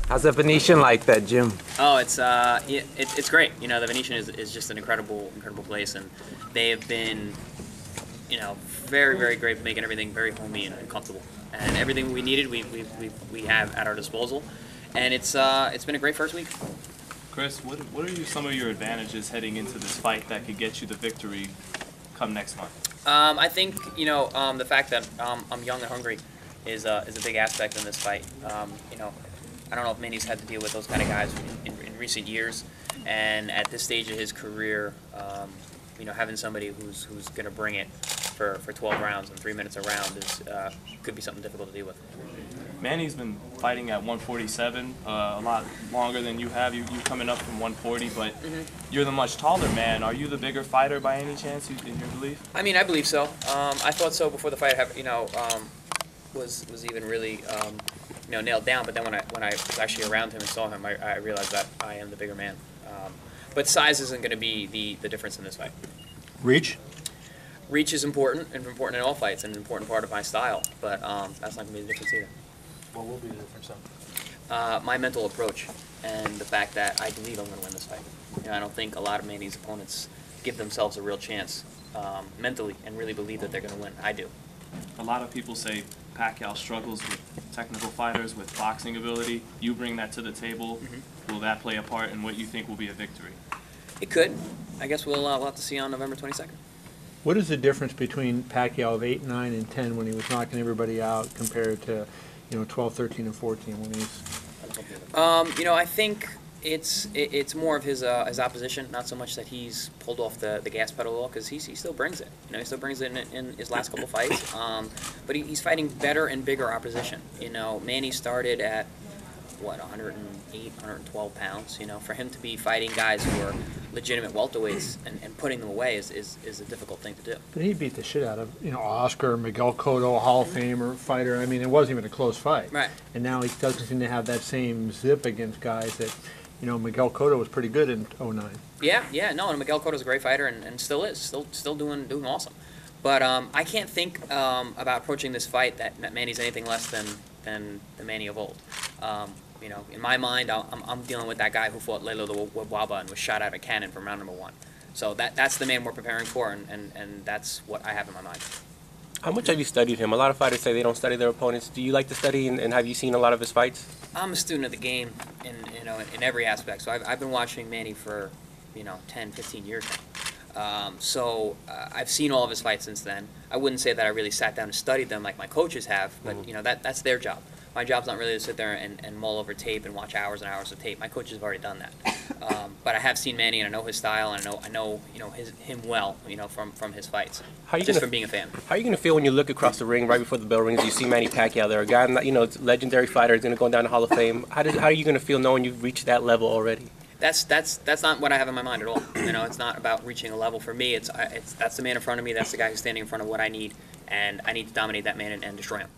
How's the Venetian like that, Jim? Oh, it's great. You know, the Venetian is just an incredible place, and they have been, you know, very great, making everything very homey and comfortable. And everything we needed, we have at our disposal, and it's been a great first week. Chris, what are some of your advantages heading into this fight that could get you the victory come next month? I think, you know, the fact that I'm young and hungry is a big aspect in this fight. You know, I don't know if Manny's had to deal with those kind of guys in recent years, and at this stage of his career, you know, having somebody who's going to bring it for 12 rounds and 3 minutes a round could be something difficult to deal with. Manny's been fighting at 147 a lot longer than you have. You coming up from 140, but you're the much taller man. Are you the bigger fighter by any chance, in your belief? I mean, I believe so. I thought so before the fight, you know, was even really you know, nailed down. But then when I was actually around him and saw him, I realized that I am the bigger man. But size isn't going to be the difference in this fight. Reach? Reach is important, and important in all fights, and an important part of my style. But that's not going to be the difference either. What will be the difference then? My mental approach and the fact that I believe I'm going to win this fight. You know, I don't think a lot of Manny's opponents give themselves a real chance mentally and really believe that they're going to win. I do. A lot of people say Pacquiao struggles with technical fighters, with boxing ability. You bring that to the table. Will that play a part in what you think will be a victory? It could. I guess we'll have to see on November 22nd. What is the difference between Pacquiao of 8, 9, and 10 when he was knocking everybody out compared to, you know, 12, 13, and 14 when he's... You know, I think it's more of his opposition, not so much that he's pulled off the gas pedal at all, because he still brings it. You know, he still brings it in his last couple fights. But he's fighting better and bigger opposition. You know, Manny started at, what, 108, 112 pounds. You know, for him to be fighting guys who are legitimate welterweights and putting them away is a difficult thing to do. But he beat the shit out of, you know, Oscar, Miguel Cotto, Hall of Famer fighter. I mean, it wasn't even a close fight. Right. And now he doesn't seem to have that same zip against guys that, you know, Miguel Cotto was pretty good in 09. Yeah, no, and Miguel Cotto's a great fighter and still is, still doing awesome. But I can't think about approaching this fight that Manny's anything less than the Manny of old. You know, in my mind, I'm dealing with that guy who fought Lelo the Waba and was shot out of a cannon from round number 1. So that's the man we're preparing for, and that's what I have in my mind. How much have you studied him? A lot of fighters say they don't study their opponents. Do you like to study, and have you seen a lot of his fights? I'm a student of the game in every aspect. So I've been watching Manny for, you know, 10, 15 years now. I've seen all of his fights since then. I wouldn't say that I really sat down and studied them like my coaches have, but you know, that's their job. My job's not really to sit there and mull over tape and watch hours and hours of tape. My coaches have already done that. But I have seen Manny, and I know his style, and I know you know him well, you know, from his fights, from being a fan. How are you going to feel when you look across the ring right before the bell rings? You see Manny Pacquiao there, a guy, you know, legendary fighter, is going to go down the Hall of Fame. How are you going to feel knowing you've reached that level already? That's not what I have in my mind at all. You know, it's not about reaching a level. For me, that's the man in front of me. That's the guy who's standing in front of what I need, and I need to dominate that man and destroy him.